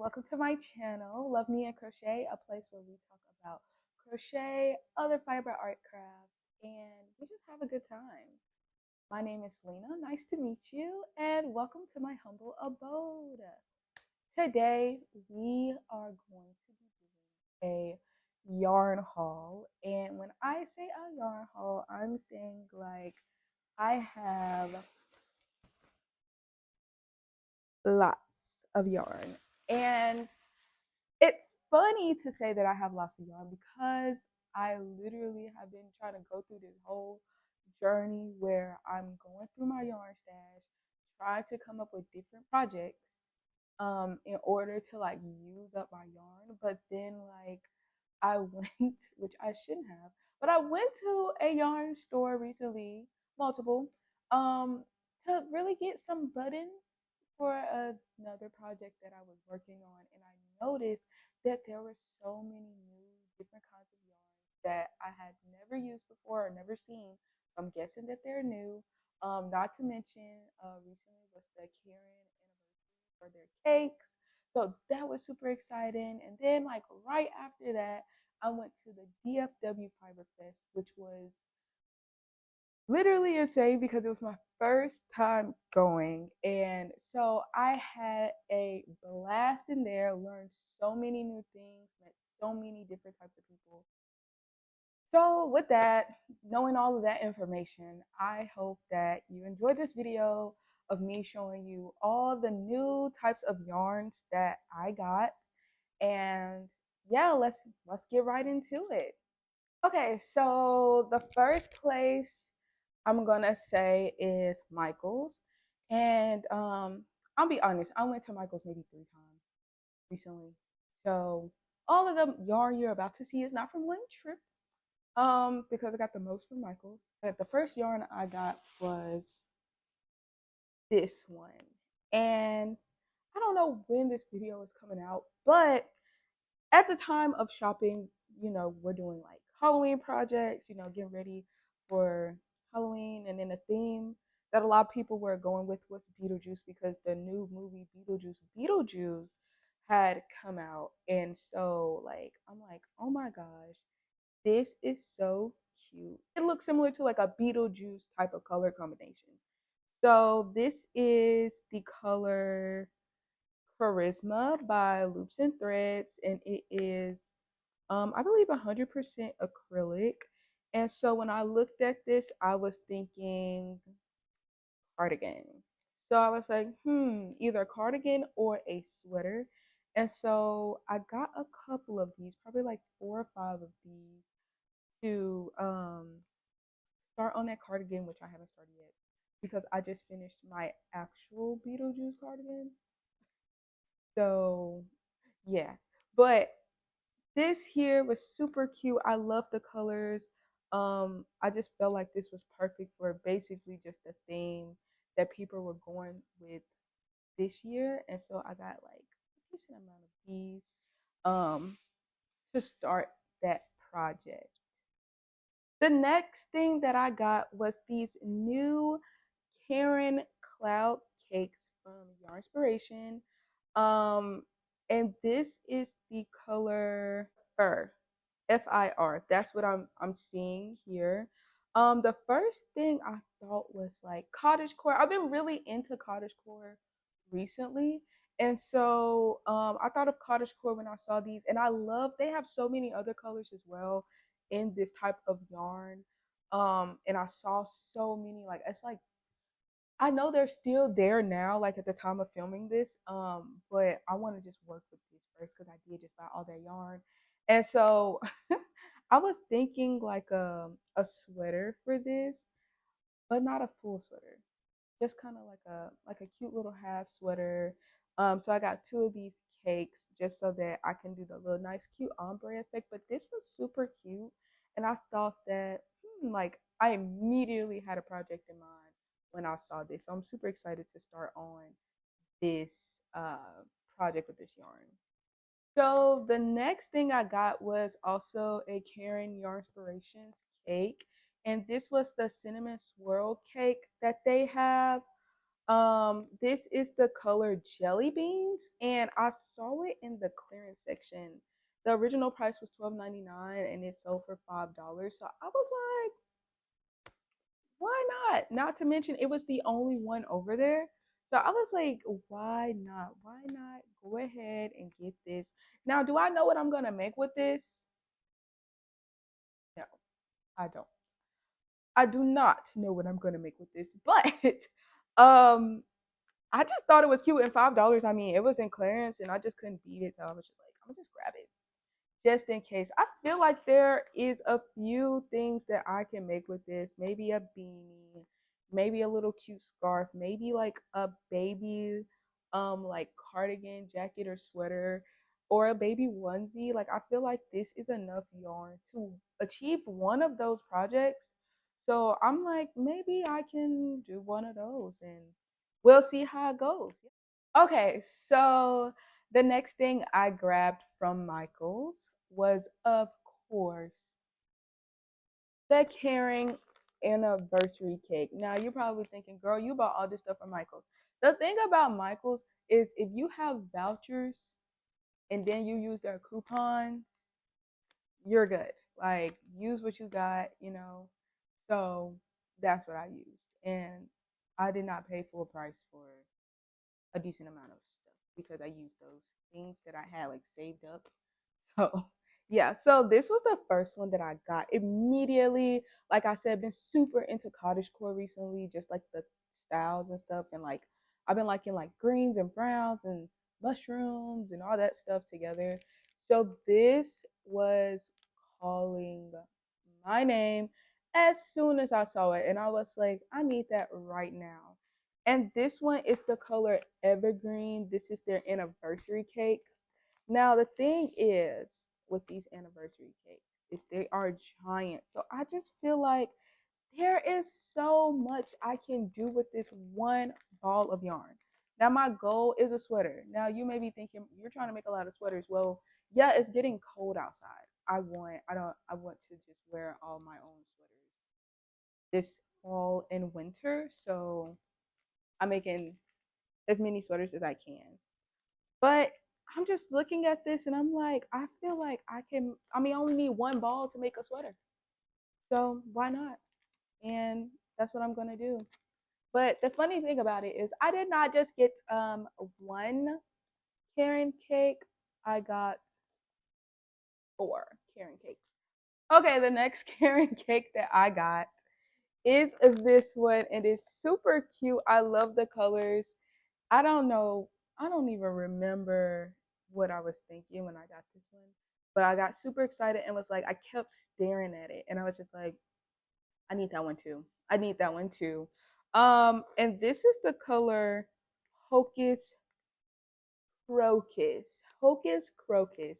welcome to my channel, Love Me and Crochet, a place where we talk about crochet, other fiber art crafts, and we just have a good time. My name is Lena, nice to meet you, and welcome to my humble abode. Today, we are going to be doing a yarn haul, and when I say a yarn haul, I'm saying like I have lots of yarn, and it's funny to say that I have lots of yarn because I literally have been trying to go through this whole journey where I'm going through my yarn stash, trying to come up with different projects in order to like use up my yarn. But then like I went, which I shouldn't have, but I went to a yarn store recently, multiple, um, to really get some buttons for another project that I was working on, and I noticed that there were so many new different kinds of yarns that I had never used before or never seen. So I'm guessing that they're new. Not to mention, recently was the Karen anniversary for their cakes. So that was super exciting. And then, like, right after that, I went to the DFW Fiber Fest, which was literally insane because it was my first time going. And so I had a blast in there, learned so many new things, met so many different types of people. So with that, knowing all of that information, I hope that you enjoyed this video of me showing you all the new types of yarns that I got. And yeah, let's get right into it. Okay, so the first place I'm gonna say is Michael's. And I'll be honest, I went to Michael's maybe 3 times recently. So all of the yarn you're about to see is not from one trip. Because I got the most from Michael's. But the first yarn I got was this one. And I don't know when this video is coming out, but at the time of shopping, we're doing like Halloween projects, getting ready for Halloween. And then the theme that a lot of people were going with was Beetlejuice because the new movie Beetlejuice had come out. And so like I'm like, oh my gosh, this is so cute. It looks similar to like a Beetlejuice type of color combination. So this is the color Charisma by Loops and Threads, and it is, I believe, 100% acrylic. And so when I looked at this, I was thinking cardigan. So I was like, either a cardigan or a sweater. And so I got a couple of these, probably like 4 or 5 of these to start on that cardigan, which I haven't started yet because I just finished my actual Beetlejuice cardigan. So yeah, but this here was super cute. I love the colors. I just felt like this was perfect for basically just the theme that people were going with this year, and so I got like a decent amount of these um to start that project. The next thing that I got was these new Karen cloud cakes from Yarn Inspiration. Um, and this is the color fir, FIR. That's what I'm seeing here. The first thing I thought was like cottagecore. I've been really into cottagecore recently. And so I thought of cottagecore when I saw these, and I love they have so many other colors as well in this type of yarn. And I saw so many, like it's like I know they're still there now, like at the time of filming this. But I want to just work with this first because I did just buy all that yarn. And so I was thinking like a sweater for this, but not a full sweater. Just kind of like a cute little half sweater. So I got 2 of these cakes just so that I can do the little nice cute ombre effect. But this was super cute, and I thought that like I immediately had a project in mind when I saw this. So I'm super excited to start on this project with this yarn. So the next thing I got was also a Karen Yarn Inspirations cake. And this was the cinnamon swirl cake that they have. This is the color jelly beans, and I saw it in the clearance section. The original price was $12.99, and it sold for $5. So I was like, why not? Not to mention, it was the only one over there. So I was like, why not? Why not go ahead and get this? Now, do I know what I'm gonna make with this? No, I don't. I do not know what I'm gonna make with this, but um, I just thought it was cute and $5. I mean, it was in clearance, and I just couldn't beat it, so I was just like, I'm gonna just grab it just in case. I feel like there is a few things that I can make with this. Maybe a beanie, maybe a little cute scarf, maybe like a baby like cardigan, jacket or sweater, or a baby onesie. Like I feel like this is enough yarn to achieve one of those projects. So I'm like, maybe I can do one of those and we'll see how it goes. Okay, so the next thing I grabbed from Michael's was, of course, the Caring anniversary cake. Now, you're probably thinking, girl, you bought all this stuff from Michael's. The thing about Michael's is if you have vouchers and then you use their coupons, you're good. Like, use what you got, you know. So that's what I used. And I did not pay full price for a decent amount of stuff because I used those things that I had like saved up. So yeah, so this was the first one that I got immediately. Like I said, been super into cottagecore recently, just like the styles and stuff, and like I've been liking like greens and browns and mushrooms and all that stuff together. So this was calling my name as soon as I saw it, and I was like, I need that right now. And this one is the color Evergreen. This is their anniversary cakes. Now, the thing is with these anniversary cakes is they are giant. So I just feel like there is so much I can do with this one ball of yarn. Now, my goal is a sweater. Now, you may be thinking you're trying to make a lot of sweaters. Well, yeah, it's getting cold outside. I want to just wear all my own sweaters this fall and winter. So I'm making as many sweaters as I can. But I'm just looking at this and I'm like, I feel like I only need one ball to make a sweater. So why not? And that's what I'm going to do. But the funny thing about it is I did not just get one Karen cake. I got four Karen cakes. Okay, the next Karen cake that I got is this one. It is super cute. I love the colors. I don't know. I don't even remember what I was thinking when I got this one, but I got super excited and was like, I kept staring at it, and I was just like, I need that one too. I need that one too. And this is the color Hocus Crocus. Hocus Crocus.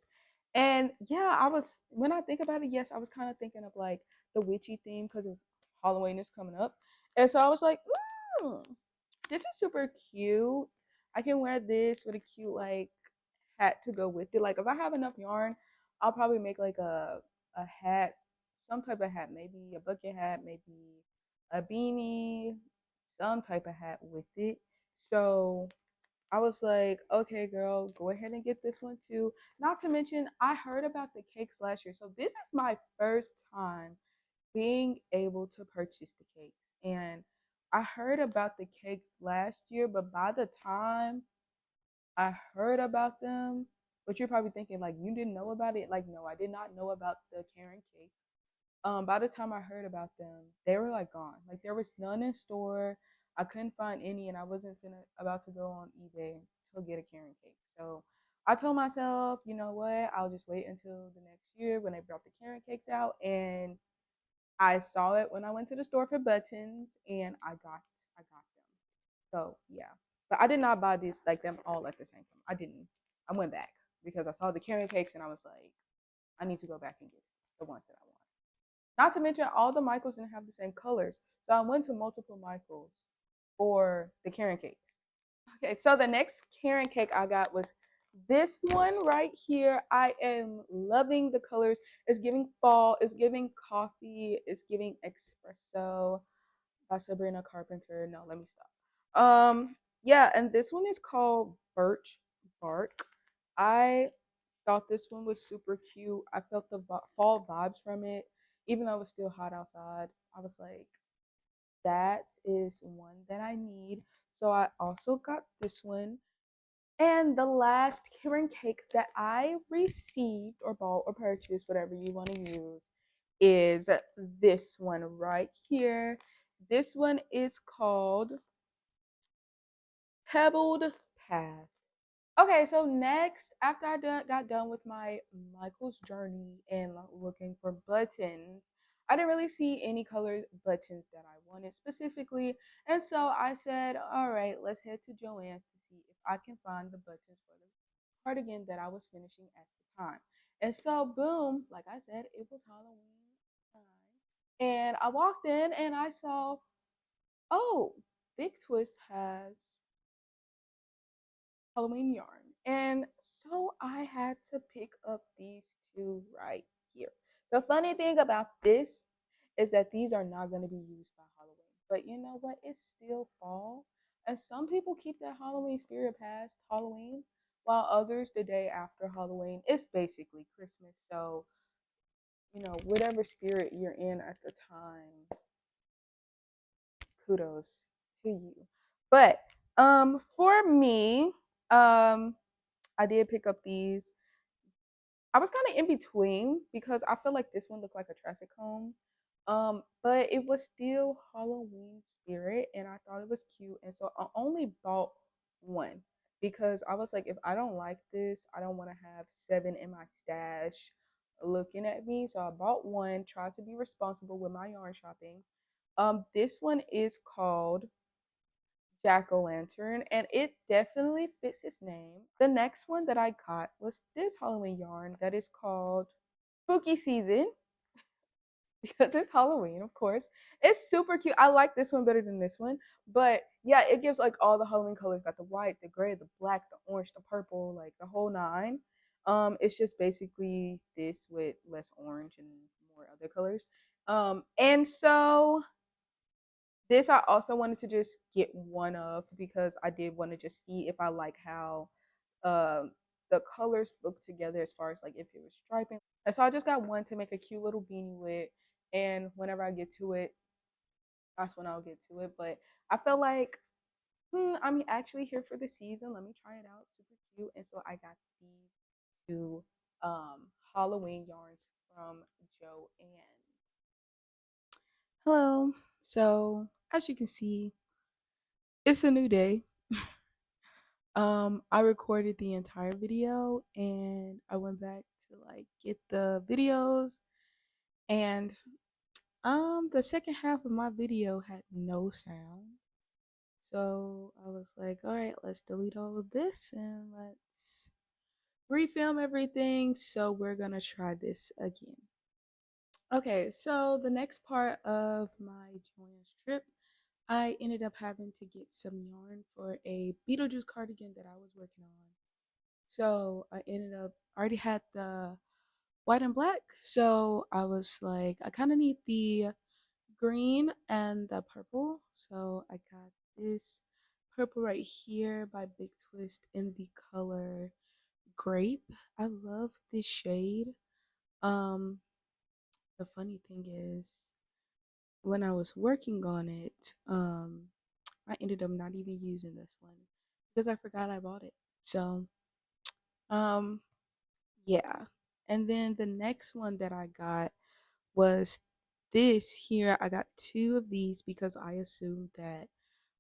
And yeah, I was when I think about it, yes, I was kind of thinking of like the witchy theme because it's Halloween is coming up, and so I was like, this is super cute. I can wear this with a cute like hat to go with it. Like if I have enough yarn, I'll probably make like a hat, some type of hat, maybe a bucket hat, maybe a beanie, some type of hat with it. So I was like, okay, girl, go ahead and get this one too. Not to mention, I heard about the cakes last year. So this is my first time being able to purchase the cakes. And I heard about the cakes last year, but by the time I heard about them, but you're probably thinking like you didn't know about it. Like, no, I did not know about the Karen cakes. By the time I heard about them, they were like gone. Like there was none in store. I couldn't find any, and I wasn't about to go on eBay to get a Karen cake. So I told myself, you know what? I'll just wait until the next year when they brought the Karen cakes out, and I saw it when I went to the store for buttons, and I got them. So yeah, but I did not buy these like them all at the same time. I didn't. I went back because I saw the carrot cakes, and I was like, I need to go back and get the ones that I want. Not to mention, all the Michaels didn't have the same colors, so I went to multiple Michaels for the Karen cakes. Okay, so the next Karen cake I got was this one right here. I am loving the colors. It's giving fall, it's giving coffee, it's giving espresso by Sabrina Carpenter. No, let me stop. Yeah, and this one is called Birch Bark. I thought this one was super cute. I felt the fall vibes from it, even though it was still hot outside. I was like, that is one that I need. So I also got this one. And the last Karen cake that I received or bought or purchased, whatever you want to use, is this one right here. This one is called Pebbled Path. Okay, so next, after got done with my Michael's journey and looking for buttons, I didn't really see any colored buttons that I wanted specifically. And so I said, all right, let's head to Joann's to see if I can find the buttons for the cardigan that I was finishing at the time. And so, boom, like I said, it was Halloween time. And I walked in and I saw, oh, Big Twist has Halloween yarn. And so I had to pick up these two right here. The funny thing about this is that these are not going to be used by Halloween. But you know what? It's still fall. And some people keep that Halloween spirit past Halloween, while others the day after Halloween. It's basically Christmas. So, whatever spirit you're in at the time, kudos to you. But for me, um I did pick up these. I was kind of in between because I feel like this one looked like a traffic cone. But it was still Halloween spirit and I thought it was cute. And so I only bought one because I was like, if I don't like this, I don't want to have seven in my stash looking at me. So I bought one, tried to be responsible with my yarn shopping. This one is called Jack o' lantern, and it definitely fits his name. The next one that I got was this Halloween yarn that is called Spooky Season because it's Halloween, of course. It's super cute. I like this one better than this one, but yeah, it gives like all the Halloween colors. Got the white, the gray, the black, the orange, the purple, like the whole nine. It's just basically this with less orange and more other colors. And so this I also wanted to just get one of because I did want to just see if I like how um the colors look together as far as like if it was striping. And so I just got one to make a cute little beanie with. And whenever I get to it, that's when I'll get to it. But I felt like I'm actually here for the season. Let me try it out. Super cute. And so I got these two Halloween yarns from Joanne. Hello. So as you can see, it's a new day. I recorded the entire video and I went back to like get the videos and the second half of my video had no sound. So I was like, all right, let's delete all of this and let's refilm everything. So we're gonna try this again. Okay, so the next part of my Joanne's trip, I ended up having to get some yarn for a Beetlejuice cardigan that I was working on. So I ended up already had the white and black. So I was like, I kind of need the green and the purple. So I got this purple right here by Big Twist in the color grape. I love this shade. Um, the funny thing is, when I was working on it, I ended up not even using this one because I forgot I bought it. So, um, yeah. And then the next one that I got was this here. I got two of these because I assumed that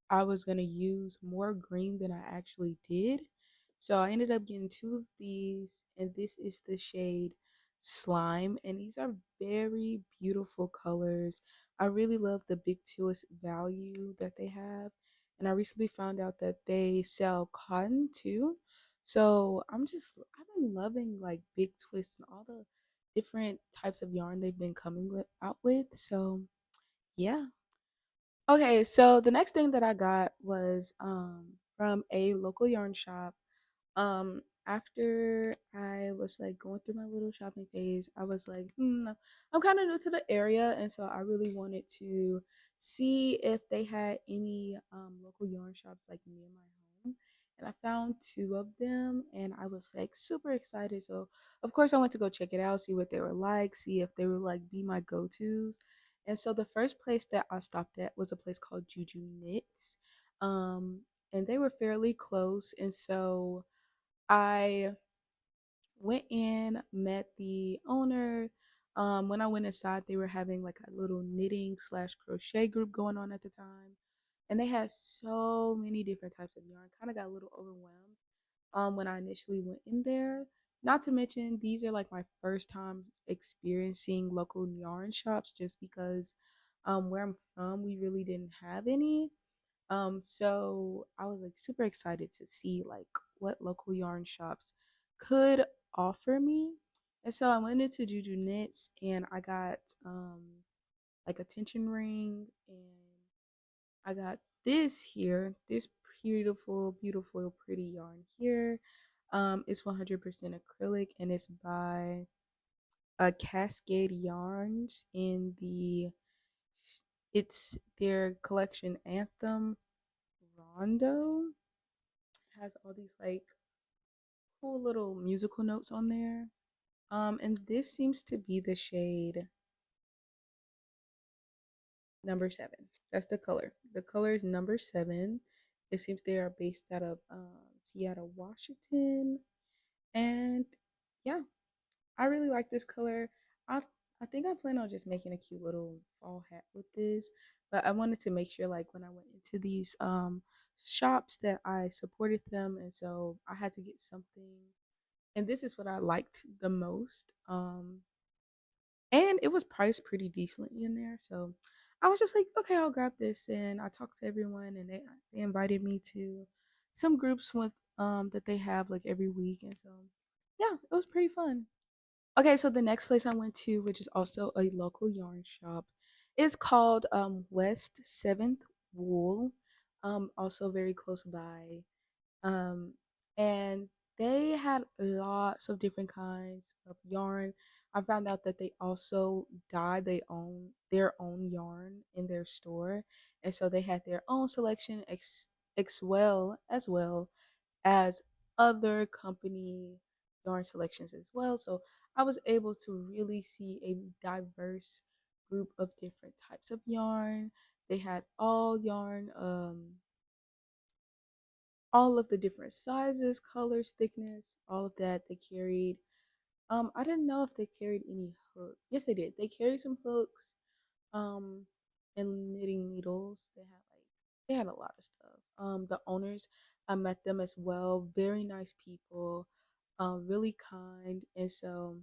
I was going to use more green than I actually did. So I ended up getting two of these, and this is the shade Slime. And these are very beautiful colors. I really love the Big Twist value that they have. And I recently found out that they sell cotton too. So I've been loving like Big Twist and all the different types of yarn they've been out with. So yeah. Okay, so the next thing that I got was from a local yarn shop. after I was like going through my little shopping phase, I was like, I'm kind of new to the area, and so I really wanted to see if they had any local yarn shops like near my home. And I found two of them, and I was like super excited. So of course I went to go check it out, see what they were like, see if they would like be my go-tos. And so the first place that I stopped at was a place called Juju Knits. Um, and they were fairly close, and so I went in, met the owner. When I went inside, they were having like a little knitting slash crochet group going on at the time, and they had so many different types of yarn. Kind of got a little overwhelmed when I initially went in there. Not to mention, these are like my first time experiencing local yarn shops, just because where I'm from, we really didn't have any. So I was like super excited to see like what local yarn shops could offer me. And so I went into Juju Knits and I got like a tension ring, and I got this here, this beautiful, beautiful, pretty yarn here. It's 100% acrylic, and it's by Cascade Yarns in it's their collection Anthem Rondo. Has all these like cool little musical notes on there. And this seems to be the shade number 7. That's the color. The color is number 7. It seems they are based out of Seattle, Washington. And yeah, I really like this color. I I think I plan on just making a cute little fall hat with this, but I wanted to make sure like when I went into these shops that I supported them, and so I had to get something, and this is what I liked the most. And it was priced pretty decently in there, so I was just like, okay, I'll grab this. And I talked to everyone, and they invited me to some groups with that they have like every week, and so yeah, it was pretty fun. Okay, so the next place I went to, which is also a local yarn shop, is called West Seventh Wool, also very close by. Um, and they had lots of different kinds of yarn. I found out that they also dye their own yarn in their store, and so they had their own selection, as well as other company yarn selections as well. So I was able to really see a diverse group of different types of yarn. They had all yarn, all of the different sizes, colors, thickness, all of that they carried. I didn't know if they carried any hooks. Yes, they did. They carried some hooks, um, and knitting needles. They had a lot of stuff. The owners, I met them as well. Very nice people, really kind, and so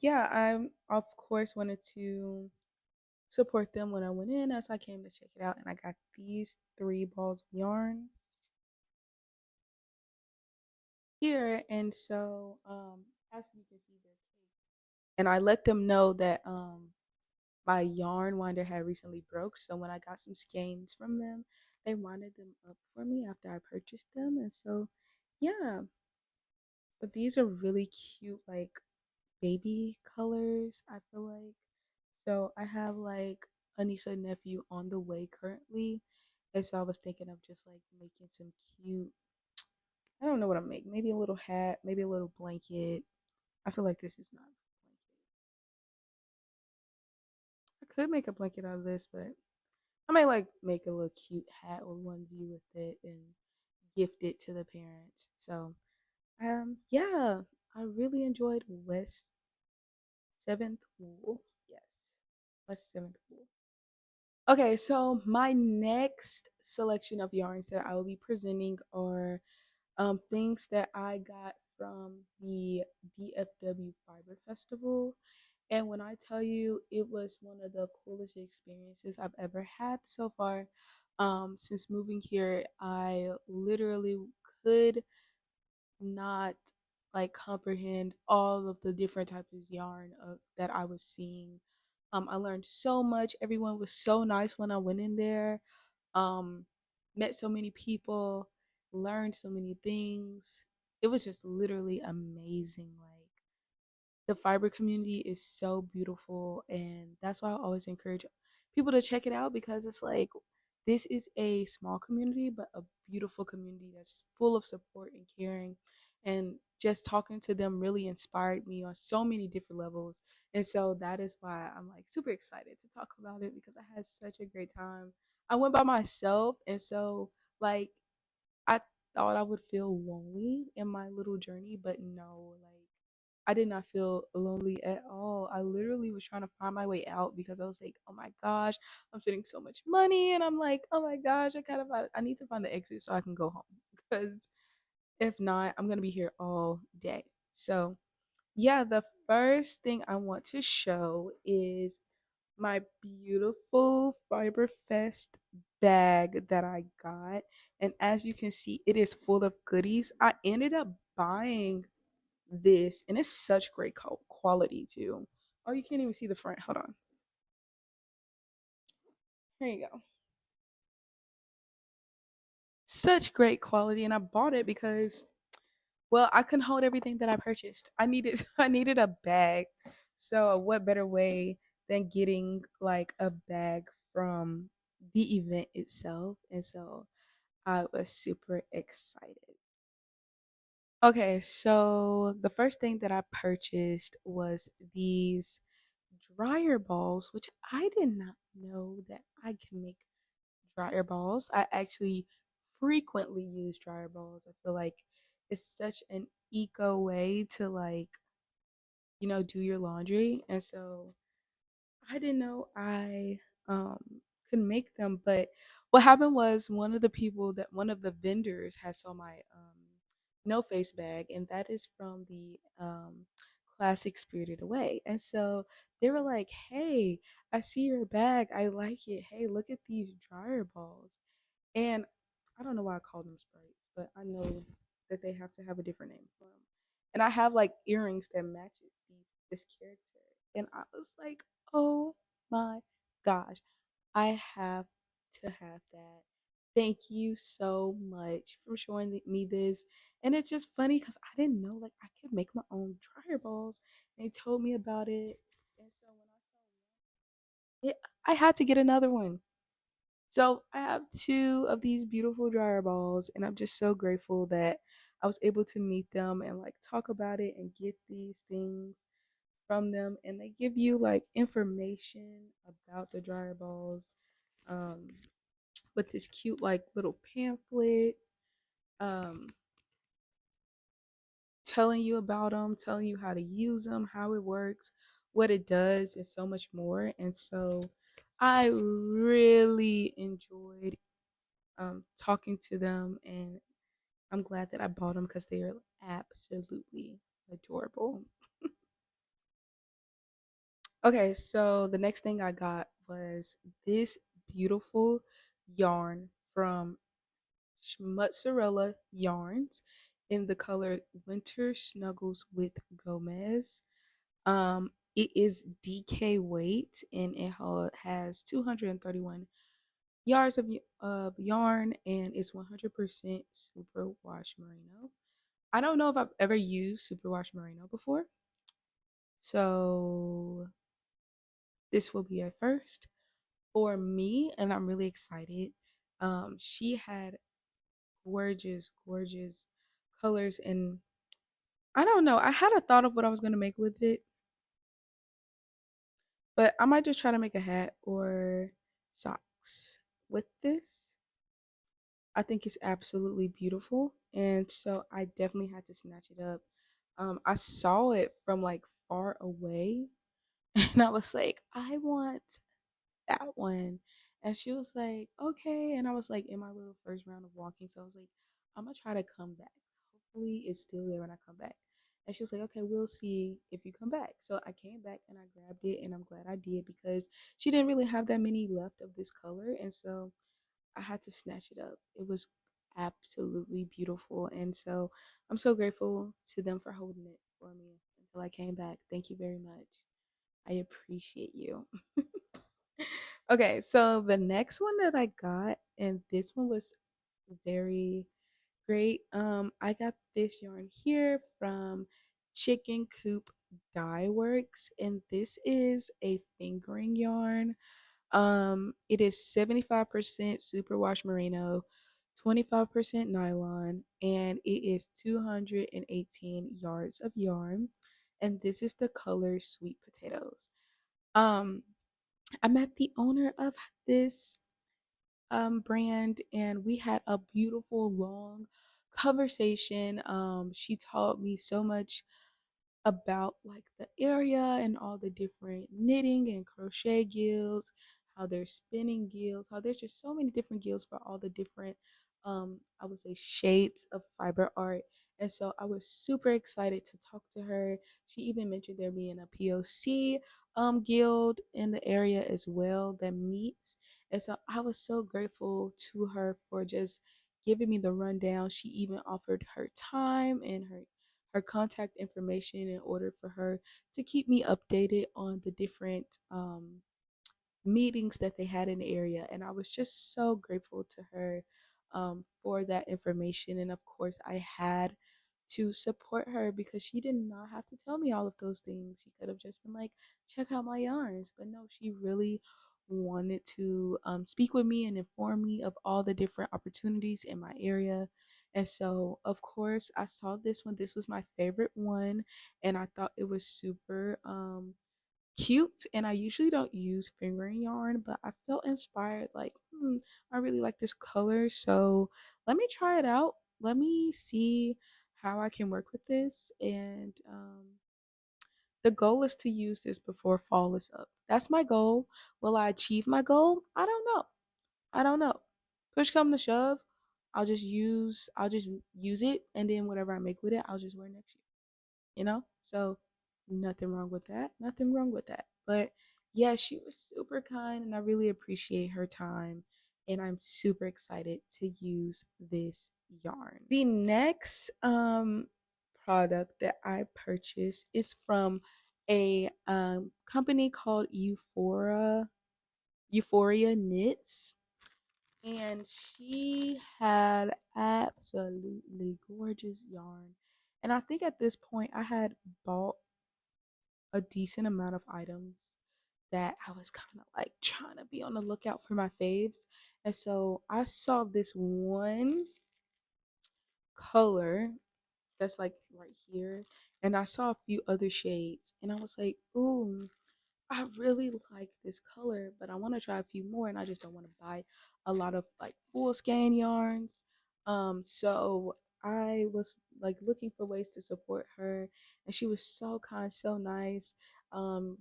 yeah, I of course wanted to support them when I went in, as I came to check it out, and I got these 3 balls of yarn here. And so as you can see, they're caked, and I let them know that my yarn winder had recently broke, so when I got some skeins from them, they winded them up for me after I purchased them. And so yeah, but these are really cute, like baby colors, I feel like. So I have like a niece and nephew on the way currently, and so I was thinking of just like making some cute, I don't know what I'm making. Maybe a little hat, maybe a little blanket. I feel like this is not a blanket. I could make a blanket out of this, but I might like make a little cute hat or onesie with it and gift it to the parents. So yeah, I really enjoyed West Seventh Wool. Yes, West Seventh Wool. Okay, so my next selection of yarns that I will be presenting are things that I got from the DFW Fiber Festival. And when I tell you, it was one of the coolest experiences I've ever had so far. Since moving here, I literally could not like comprehend all of the different types of yarn that I was seeing. I learned so much. Everyone was so nice when I went in there. Um, Met so many people, learned so many things. it was just literally amazing. Like the fiber community is so beautiful, and that's why I always encourage people to check it out, because it's like this is a small community but a beautiful community that's full of support and caring. And just talking to them really inspired me on so many different levels. And so that is why I'm like super excited to talk about it, because I had such a great time. I went by myself, and so like I thought I would feel lonely in my little journey, but no, like I did not feel lonely at all. I literally was trying to find my way out, because I was like, "Oh my gosh, I'm spending so much money," and I'm like, "Oh my gosh, I need to find the exit so I can go home because if not, I'm gonna be here all day." So yeah, the first thing I want to show is my beautiful Fiber Fest bag that I got. And as you can see, it is full of goodies. I ended up buying this, and it's such great quality too. Oh, you can't even see the front. Hold on. Here you go. Such great quality, and I bought it because, well, I couldn't hold everything that I purchased. I needed I needed a bag. So what better way than getting like a bag from the event itself? And so I was super excited. Okay, so the first thing that I purchased was these dryer balls, which I did not know that I can make dryer balls. I actually frequently use dryer balls. I feel like it's such an eco way to like, do your laundry. And so I didn't know I um could make them, but what happened was one of the vendors had saw my no face bag, and that is from the classic Spirited Away. And so they were like, "Hey, I see your bag. I like it. Hey, look at these dryer balls." And I don't know why I call them sprites, but I know that they have to have a different name for them. And I have like earrings that match this character. And I was like, oh my gosh, I have to have that. Thank you so much for showing me this. And it's just funny because I didn't know like I could make my own dryer balls. They told me about it. And so when I saw it, I had to get another one. So I have two of these beautiful dryer balls, and I'm just so grateful that I was able to meet them and like talk about it and get these things from them. And they give you like information about the dryer balls, um, with this cute like little pamphlet, um, telling you about them, telling you how to use them, how it works, what it does, and so much more. And so I really enjoyed talking to them, and I'm glad that I bought them because they are absolutely adorable. Okay, so the next thing I got was this beautiful yarn from Mozzarella Yarns in the color Winter Snuggles with Gomez. It is DK weight, and it has 231 yards of yarn, and it's 100% superwash merino. I don't know if I've ever used superwash merino before, so this will be a first for me, and I'm really excited. She had gorgeous, gorgeous colors, and I don't know. I had a thought of what I was gonna make with it, but I might just try to make a hat or socks with this. I think it's absolutely beautiful, and so I definitely had to snatch it up. I saw it from like far away, and I was like, I want that one. And she was like, okay. And I was like in my little first round of walking, so I was like, I'm gonna try to come back. Hopefully, it's still there when I come back. And she was like, okay, we'll see if you come back. So I came back and I grabbed it, and I'm glad I did because she didn't really have that many left of this color, and so I had to snatch it up. It was absolutely beautiful. And so I'm so grateful to them for holding it for me until I came back. Thank you very much. I appreciate you. Okay, so the next one that I got, and this one was very Great. I got this yarn here from Chicken Coop Dye Works, and this is a fingering yarn. It is 75% superwash merino, 25% nylon, and it is 218 yards of yarn. And this is the color sweet potatoes. Um, I met the owner of this brand, and we had a beautiful long conversation. She taught me so much about like the area and all the different knitting and crochet guilds, how there's spinning guilds, how there's just so many different guilds for all the different I would say shades of fiber art. And so I was super excited to talk to her. She even mentioned there being a POC guild in the area as well that meets. And so I was so grateful to her for just giving me the rundown. She even offered her time and her contact information in order for her to keep me updated on the different meetings that they had in the area. And I was just so grateful to her for that information. And of course, I had to support her because she did not have to tell me all of those things. She could have just been like, check out my yarns. But no, she really wanted to speak with me and inform me of all the different opportunities in my area. And so, of course, I saw this one. This was my favorite one. And I thought it was super cute. And I usually don't use fingering yarn, but I felt inspired like, I really like this color, so let me try it out. Let me see how I can work with this. And the goal is to use this before fall is up. That's my goal. Will I achieve my goal? I don't know. I don't know. Push come to shove, I'll just use it, and then whatever I make with it, I'll just wear next year. So nothing wrong with that. Nothing wrong with that. But yeah, she was super kind, and I really appreciate her time. And I'm super excited to use this yarn. The next product that I purchased is from a company called Euphoria Knits, and she had absolutely gorgeous yarn. And I think at this point I had bought a decent amount of items that I was kind of like trying to be on the lookout for my faves. And so I saw this one color that's like right here, and I saw a few other shades, and I was like, ooh, I really like this color, but I want to try a few more, and I just don't want to buy a lot of like full skein yarns. So I was like looking for ways to support her, and she was so kind, so nice.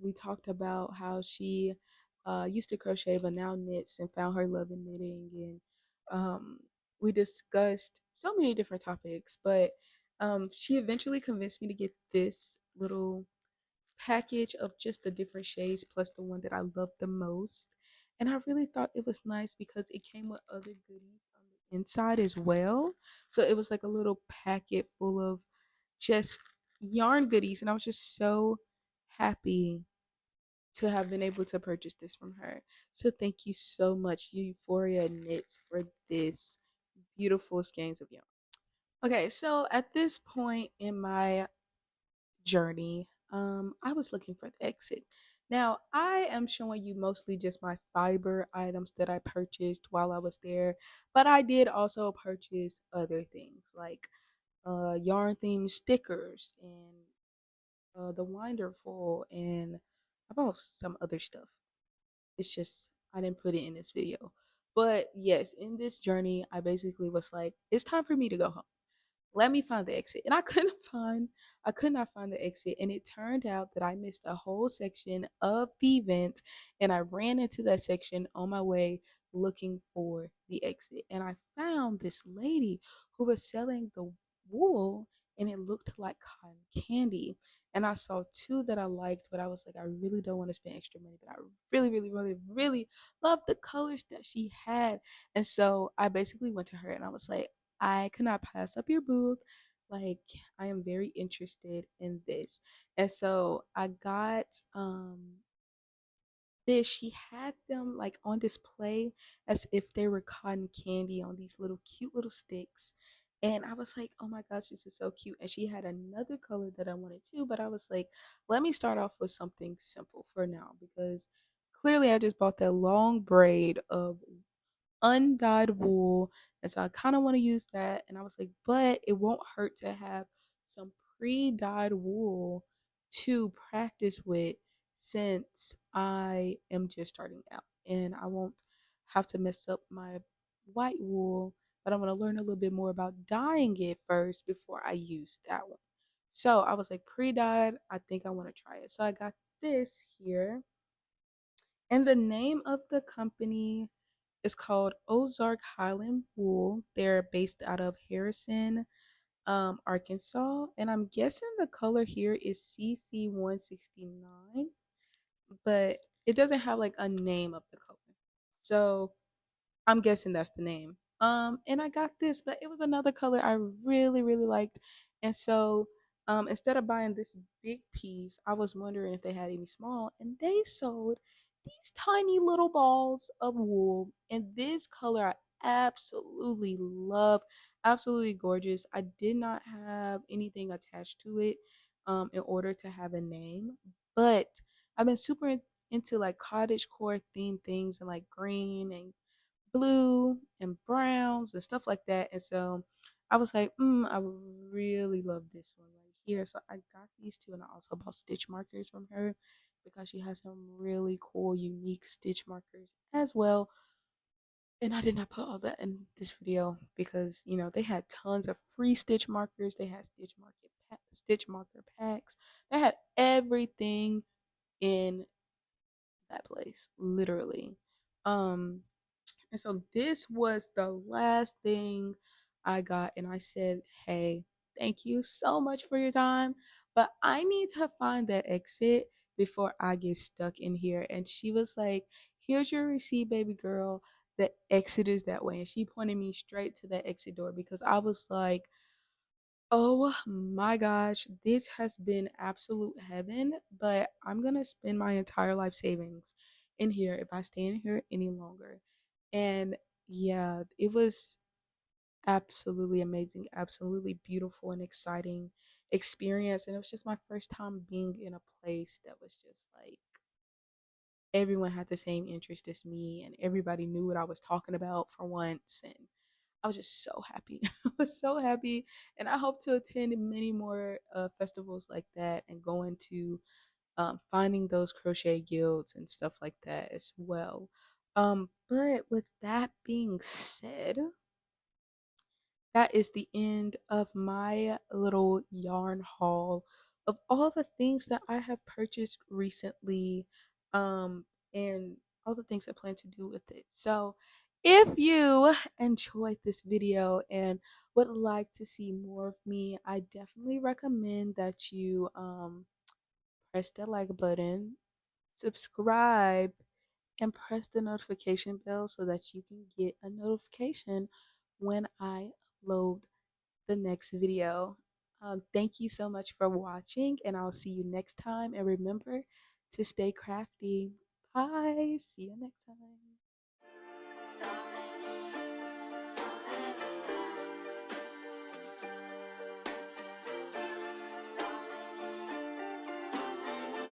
We talked about how she used to crochet but now knits and found her love in knitting, and we discussed so many different topics. But she eventually convinced me to get this little package of just the different shades plus the one that I loved the most. And I really thought it was nice because it came with other goodies on the inside as well. So it was like a little packet full of just yarn goodies. And I was just so happy to have been able to purchase this from her. So thank you so much, Euphoria Knits, for this beautiful skeins of yarn. Okay, so at this point in my journey, I was looking for the exit. Now, I am showing you mostly just my fiber items that I purchased while I was there, but I did also purchase other things like yarn themed stickers and the Wonderful, and I bought some other stuff. It's just I didn't put it in this video. But yes, in this journey, I basically was like, it's time for me to go home. Let me find the exit. And I could not find the exit. And it turned out that I missed a whole section of the event, and I ran into that section on my way looking for the exit. And I found this lady who was selling the wool, and it looked like cotton candy. And I saw two that I liked, but I was like, I really don't want to spend extra money, but I really, really, really, really love the colors that she had. And so I basically went to her and I was like, I cannot pass up your booth. Like, I am very interested in this. And so I got this. She had them like on display as if they were cotton candy on these little cute little sticks. And I was like, oh my gosh, this is so cute. And she had another color that I wanted too, but I was like, let me start off with something simple for now because clearly I just bought that long braid of undyed wool. And so I kind of want to use that. And I was like, but it won't hurt to have some pre dyed wool to practice with since I am just starting out. And I won't have to mess up my white wool, but I want to learn a little bit more about dyeing it first before I use that one. So I was like, pre dyed, I think I want to try it. So I got this here. And the name of the company is called Ozark Highland Wool. They're based out of Harrison, Arkansas. And I'm guessing the color here is CC169, but it doesn't have like a name of the color. So I'm guessing that's the name. And I got this, but it was another color I really, really liked. And so, instead of buying this big piece, I was wondering if they had any small, and they sold these tiny little balls of wool. And this color I absolutely love, absolutely gorgeous. I did not have anything attached to it, in order to have a name, but I've been super into like cottage core themed things and like green and blue and browns and stuff like that. And so I was like, I really love this one right here. So I got these two, and I also bought stitch markers from her because she has some really cool, unique stitch markers as well. And I did not put all that in this video because they had tons of free stitch markers. They had stitch marker packs. They had everything in that place, literally. Um, and so this was the last thing I got. And I said, hey, thank you so much for your time, but I need to find that exit before I get stuck in here. And she was like, here's your receipt, baby girl. The exit is that way. And she pointed me straight to the exit door because I was like, oh my gosh, this has been absolute heaven, but I'm gonna spend my entire life savings in here if I stay in here any longer. And yeah, it was absolutely amazing, absolutely beautiful and exciting experience. And it was just my first time being in a place that was just like everyone had the same interest as me and everybody knew what I was talking about for once. And I was just so happy. I was so happy. And I hope to attend many more festivals like that and go into finding those crochet guilds and stuff like that as well. But with that being said, that is the end of my little yarn haul of all the things that I have purchased recently, and all the things I plan to do with it. So, if you enjoyed this video and would like to see more of me, I definitely recommend that you press the like button, subscribe, and press the notification bell so that you can get a notification when I upload the next video. Thank you so much for watching, and I'll see you next time. And remember to stay crafty. Bye. See you next time.